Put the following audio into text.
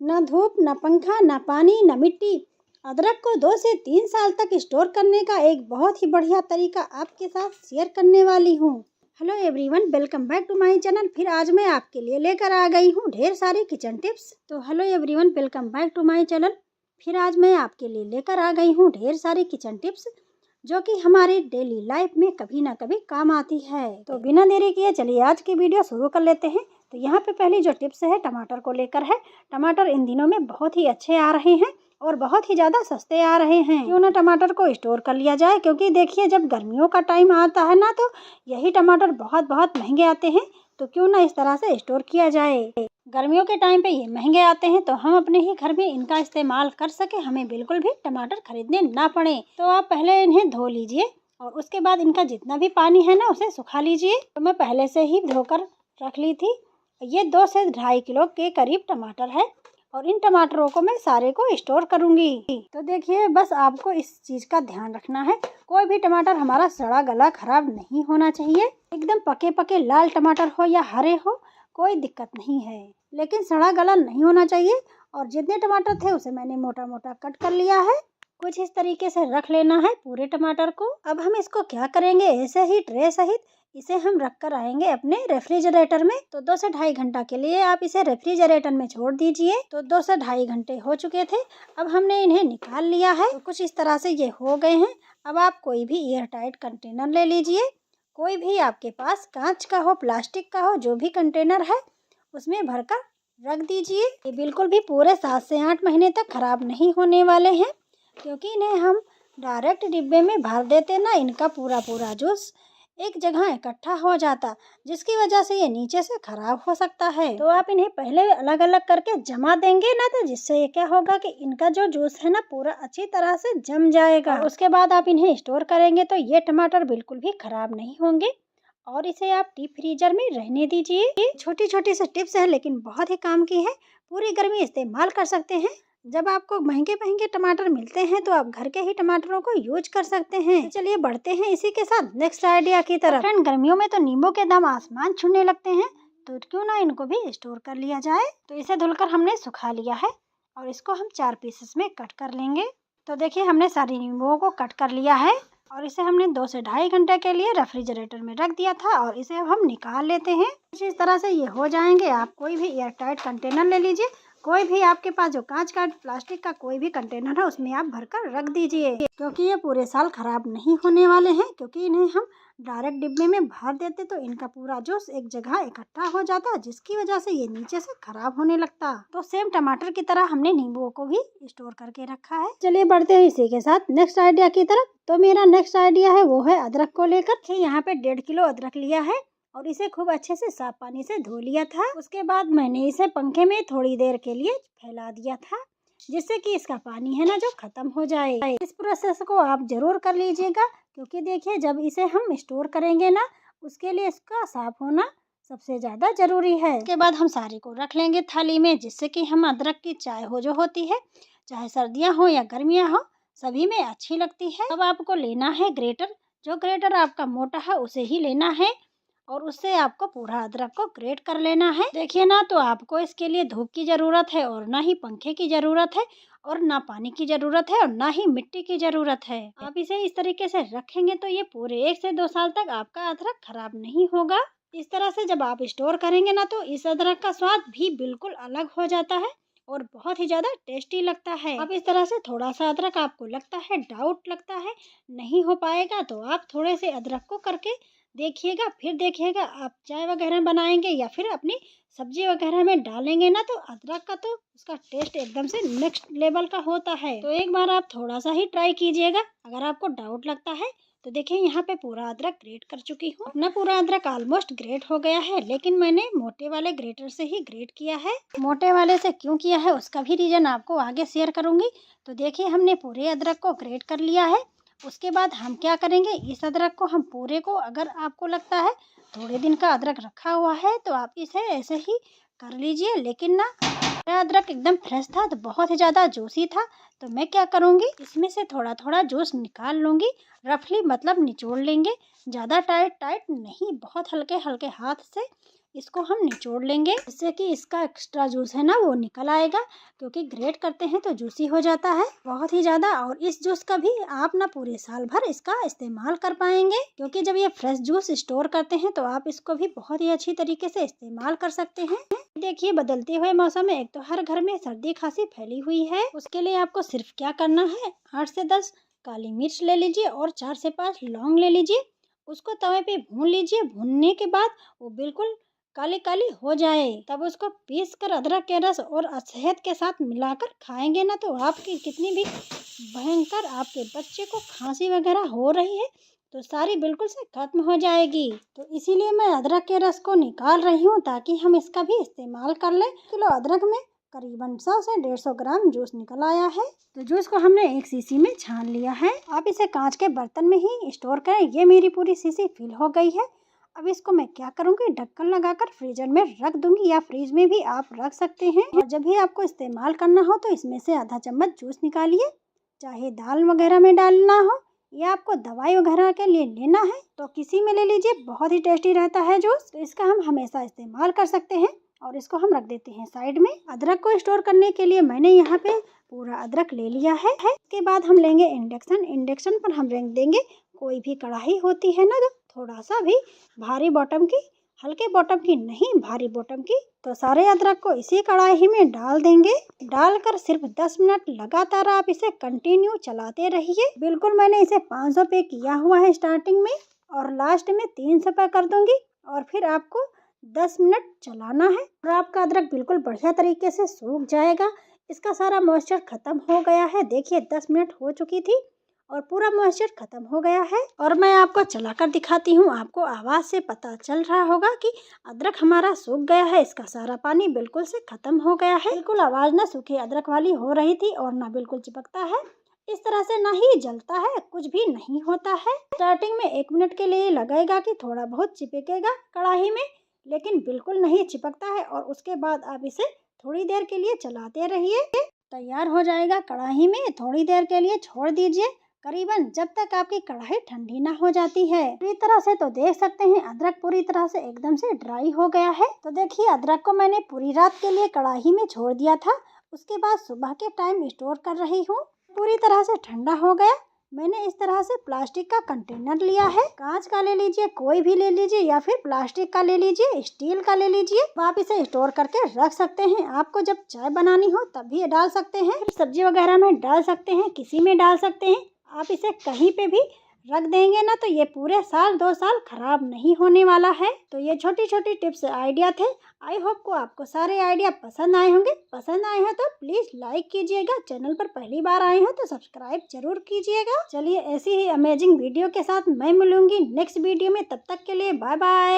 न धूप, न पंखा, न पानी, न मिट्टी। अदरक को 2 से 3 साल तक स्टोर करने का एक बहुत ही बढ़िया तरीका आपके साथ शेयर करने वाली हूँ। Hello everyone, welcome back to my channel. फिर आज मैं आपके लिए लेकर आ गई हूँ ढेर सारी किचन टिप्स। तो hello everyone, welcome back to my channel. फिर आज मैं आपके लिए लेकर आ गई हूँ ढेर सारी किचन टिप्स जो कि हमारे डेली लाइफ में कभी ना कभी काम आती है। तो बिना देरी किए चलिए आज की वीडियो शुरू कर लेते हैं। तो यहाँ पे पहली जो टिप्स है टमाटर को लेकर है। टमाटर इन दिनों में बहुत ही अच्छे आ रहे हैं और बहुत ही ज़्यादा सस्ते आ रहे हैं। क्यों ना टमाटर को स्टोर कर लिया जाए, क्योंकि देखिए जब गर्मियों का टाइम आता है ना तो यही टमाटर बहुत महंगे आते हैं। तो क्यों ना इस तरह से स्टोर किया जाए। गर्मियों के टाइम पे ये महंगे आते हैं तो हम अपने ही घर में इनका इस्तेमाल कर सके, हमें बिल्कुल भी टमाटर खरीदने ना पड़े। तो आप पहले इन्हें धो लीजिए और उसके बाद इनका जितना भी पानी है ना उसे सुखा लीजिए। तो मैं पहले से ही धोकर रख ली थी। ये 2 से 2.5 किलो के करीब टमाटर है और इन टमाटरों को मैं सारे को स्टोर करूंगी। तो देखिए बस आपको इस चीज़ का ध्यान रखना है, कोई भी टमाटर हमारा सड़ा गला खराब नहीं होना चाहिए। एकदम पके पके लाल टमाटर हो या हरे हो कोई दिक्कत नहीं है, लेकिन सड़ा गला नहीं होना चाहिए। और जितने टमाटर थे उसे मैंने मोटा मोटा कट कर लिया है। कुछ इस तरीके से रख लेना है पूरे टमाटर को। अब हम इसको क्या करेंगे, ऐसे ही ट्रे सहित इसे हम रख कर आएंगे अपने रेफ्रिजरेटर में। तो 2 से 2.5 घंटा के लिए आप इसे रेफ्रिजरेटर में छोड़ दीजिए। तो 2 से 2.5 घंटे हो चुके थे। अब हमने इन्हें निकाल लिया है। तो कुछ इस तरह से ये हो गए हैं। अब आप कोई भी एयर टाइट कंटेनर ले लीजिए, कोई भी आपके पास कांच का हो, प्लास्टिक का हो, जो भी कंटेनर है उसमें भरकर रख दीजिए। ये बिल्कुल भी पूरे 7 से 8 महीने तक खराब नहीं होने वाले हैं, क्योंकि इन्हें हम डायरेक्ट डिब्बे में भर देते ना, इनका पूरा जूस एक जगह इकट्ठा हो जाता, जिसकी वजह से ये नीचे से खराब हो सकता है। तो आप इन्हें पहले अलग अलग करके जमा देंगे ना, तो जिससे ये क्या होगा कि इनका जो जूस है ना पूरा अच्छी तरह से जम जाएगा। और उसके बाद आप इन्हें स्टोर करेंगे तो ये टमाटर बिल्कुल भी खराब नहीं होंगे और इसे आप डीप फ्रीजर में रहने दीजिए। ये छोटी छोटी सी टिप्स है लेकिन बहुत ही काम की है, पूरी गर्मी इस्तेमाल कर सकते हैं। जब आपको महंगे महंगे टमाटर मिलते हैं तो आप घर के ही टमाटरों को यूज कर सकते हैं। तो चलिए बढ़ते हैं इसी के साथ नेक्स्ट आइडिया की तरफ। फ्रेंड, गर्मियों में तो नींबू के दाम आसमान छूने लगते हैं, तो क्यों ना इनको भी स्टोर कर लिया जाए। तो इसे धुलकर हमने सुखा लिया है और इसको हम 4 पीसेस में कट कर लेंगे। तो देखिए हमने सारी नींबुओं को कट कर लिया है और इसे हमने 2 से 2.5 घंटे के लिए रेफ्रिजरेटर में रख दिया था और इसे अब हम निकाल लेते हैं। इस तरह से ये हो जाएंगे। आप कोई भी एयर टाइट कंटेनर ले लीजिए, कोई भी आपके पास जो कांच का, प्लास्टिक का कोई भी कंटेनर है उसमें आप भरकर रख दीजिए, क्योंकि ये पूरे साल खराब नहीं होने वाले हैं। क्योंकि इन्हें हम डायरेक्ट डिब्बे में भर देते तो इनका पूरा जूस एक जगह इकट्ठा हो जाता, जिसकी वजह से ये नीचे से खराब होने लगता। तो सेम टमाटर की तरह हमने नींबुओं को भी स्टोर करके रखा है। चलिए बढ़ते हैं इसी के साथ नेक्स्ट आइडिया की तरफ। तो मेरा नेक्स्ट आइडिया है वो है अदरक को लेकर। यहाँ पे 1.5 किलो अदरक लिया है और इसे खूब अच्छे से साफ पानी से धो लिया था। उसके बाद मैंने इसे पंखे में थोड़ी देर के लिए फैला दिया था, जिससे कि इसका पानी है ना जो खत्म हो जाए। इस प्रोसेस को आप जरूर कर लीजिएगा, क्योंकि देखिए जब इसे हम स्टोर करेंगे ना उसके लिए इसका साफ होना सबसे ज़्यादा जरूरी है। उसके बाद हम सारे को रख लेंगे थाली में, जिससे कि हम अदरक की चाय हो जो होती है, चाहे सर्दियाँ हो या गर्मियाँ हो, सभी में अच्छी लगती है। अब आपको लेना है ग्रेटर। जो ग्रेटर आपका मोटा है उसे ही लेना है और उससे आपको पूरा अदरक को ग्रेट कर लेना है। देखिए ना, तो आपको इसके लिए धूप की ज़रूरत है और ना ही पंखे की ज़रूरत है और ना पानी की ज़रूरत है और ना ही मिट्टी की ज़रूरत है। आप इसे इस तरीके से रखेंगे तो ये पूरे 1 से 2 साल तक आपका अदरक खराब नहीं होगा। इस तरह से जब आप स्टोर करेंगे ना तो इस अदरक का स्वाद भी बिल्कुल अलग हो जाता है और बहुत ही ज़्यादा टेस्टी लगता है। अब इस तरह से थोड़ा सा अदरक आपको लगता है, डाउट लगता है नहीं हो पाएगा, तो आप थोड़े से अदरक को करके देखिएगा। फिर देखिएगा आप चाय वगैरह बनाएंगे या फिर अपनी सब्जी वगैरह में डालेंगे ना तो अदरक का तो उसका टेस्ट एकदम से नेक्स्ट लेवल का होता है। तो एक बार आप थोड़ा सा ही ट्राई कीजिएगा। अगर आपको डाउट लगता है तो देखिए यहाँ पे पूरा अदरक ग्रेट कर चुकी हूँ। अपना पूरा अदरक ऑलमोस्ट ग्रेट हो गया है, लेकिन मैंने मोटे वाले ग्रेटर से ही ग्रेट किया है। मोटे वाले से क्यों किया है उसका भी रीजन आपको आगे शेयर करूंगी। तो देखिए हमने पूरे अदरक को ग्रेट कर लिया है। उसके बाद हम क्या करेंगे, इस अदरक को हम पूरे को, अगर आपको लगता है थोड़े दिन का अदरक रखा हुआ है तो आप इसे ऐसे ही कर लीजिए। लेकिन ना मेरा अदरक एकदम फ्रेश था तो बहुत ही ज़्यादा जूसी था, तो मैं क्या करूँगी इसमें से थोड़ा थोड़ा जूस निकाल लूँगी। रफली मतलब निचोड़ लेंगे, ज़्यादा टाइट नहीं, बहुत हल्के हल्के हाथ से इसको हम निचोड़ लेंगे, जिससे कि इसका एक्स्ट्रा जूस है ना वो निकल आएगा, क्योंकि ग्रेट करते हैं तो जूसी हो जाता है बहुत ही ज़्यादा। और इस जूस का भी आप ना पूरे साल भर इसका इस्तेमाल कर पाएंगे, क्योंकि जब ये फ्रेश जूस स्टोर करते हैं तो आप इसको भी बहुत ही अच्छी तरीके से इस्तेमाल कर सकते हैं। देखिए, बदलते हुए मौसम में एक तो हर घर में सर्दी खांसी फैली हुई है। उसके लिए आपको सिर्फ क्या करना है, 8 से 10 काली मिर्च ले लीजिए और 4 से 5 लौंग ले लीजिए। उसको तवे पे भून लीजिए। भूनने के बाद वो बिल्कुल काली काली हो जाए, तब उसको पीस कर अदरक के रस और शहद के साथ मिलाकर खाएंगे ना, तो आपकी कितनी भी भयंकर आपके बच्चे को खांसी वगैरह हो रही है तो सारी बिल्कुल से खत्म हो जाएगी। तो इसीलिए मैं अदरक के रस को निकाल रही हूँ, ताकि हम इसका भी इस्तेमाल कर लें। किलो अदरक में करीबन 100 से 150 ग्राम जूस निकल आया है। तो जूस को हमने एक शीशी में छान लिया है। आप इसे कांच के बर्तन में ही स्टोर करें। ये मेरी पूरी शीशी फिल हो गई है। अब इसको मैं क्या करूँगी, ढक्कन लगाकर फ्रीजर में रख दूंगी, या फ्रिज में भी आप रख सकते हैं। और जब भी आपको इस्तेमाल करना हो तो इसमें से आधा चम्मच जूस निकालिए, चाहे दाल वगैरह में डालना हो या आपको दवाई वगैरह के लिए लेना है तो किसी में ले लीजिए। बहुत ही टेस्टी रहता है जूस, तो इसका हम हमेशा इस्तेमाल कर सकते हैं। और इसको हम रख देते हैं साइड में। अदरक को स्टोर करने के लिए मैंने यहाँ पे पूरा अदरक ले लिया है। इसके बाद हम लेंगे इंडक्शन। इंडक्शन पर हम रख देंगे कोई भी कढ़ाई होती है ना, जो थोड़ा सा भी भारी बॉटम की, हल्के बॉटम की नहीं, भारी बॉटम की। तो सारे अदरक को इसी कढ़ाई में डाल देंगे। डालकर सिर्फ 10 मिनट लगातार आप इसे कंटिन्यू चलाते रहिए। बिल्कुल मैंने इसे 500 पे किया हुआ है स्टार्टिंग में, और लास्ट में 300 पे कर दूंगी। और फिर आपको 10 मिनट चलाना है और आपका अदरक बिल्कुल बढ़िया तरीके से सूख जाएगा। इसका सारा मॉइस्चर खत्म हो गया है। देखिए 10 मिनट हो चुकी थी और पूरा मॉइस्चर खत्म हो गया है। और मैं आपको चलाकर दिखाती हूँ। आपको आवाज़ से पता चल रहा होगा कि अदरक हमारा सूख गया है। इसका सारा पानी बिल्कुल से खत्म हो गया है। बिल्कुल आवाज़ ना सूखे अदरक वाली हो रही थी और ना बिल्कुल चिपकता है। इस तरह से ना ही जलता है, कुछ भी नहीं होता है। स्टार्टिंग में 1 मिनट के लिए लगेगा कि थोड़ा बहुत चिपकेगा कढ़ाई में, लेकिन बिल्कुल नहीं चिपकता है। और उसके बाद आप इसे थोड़ी देर के लिए चलाते रहिए। तैयार हो जाएगा कढ़ाई में, थोड़ी देर के लिए छोड़ दीजिए, करीबन जब तक आपकी कढ़ाई ठंडी ना हो जाती है। पूरी तरह से तो देख सकते हैं अदरक पूरी तरह से एकदम से ड्राई हो गया है। तो देखिए अदरक को मैंने पूरी रात के लिए कढ़ाई में छोड़ दिया था। उसके बाद सुबह के टाइम स्टोर कर रही हूँ। पूरी तरह से ठंडा हो गया। मैंने इस तरह से प्लास्टिक का कंटेनर लिया है। कांच का ले लीजिए, कोई भी ले लीजिए, या फिर प्लास्टिक का ले लीजिए, स्टील का ले लीजिए। आप इसे स्टोर करके रख सकते हैं। आपको जब चाय बनानी हो तब भी डाल सकते हैं, सब्जी वगैरह में डाल सकते हैं, किसी में डाल सकते हैं। आप इसे कहीं पे भी रख देंगे ना, तो ये पूरे साल 2 साल खराब नहीं होने वाला है। तो ये छोटी छोटी टिप्स आइडिया थे। आई होप को आपको सारे आइडिया पसंद आए होंगे। पसंद आए हैं तो प्लीज़ लाइक कीजिएगा। चैनल पर पहली बार आए हैं तो सब्सक्राइब जरूर कीजिएगा। चलिए ऐसी ही अमेजिंग वीडियो के साथ मैं मिलूंगी नेक्स्ट वीडियो में। तब तक के लिए बाय बाय।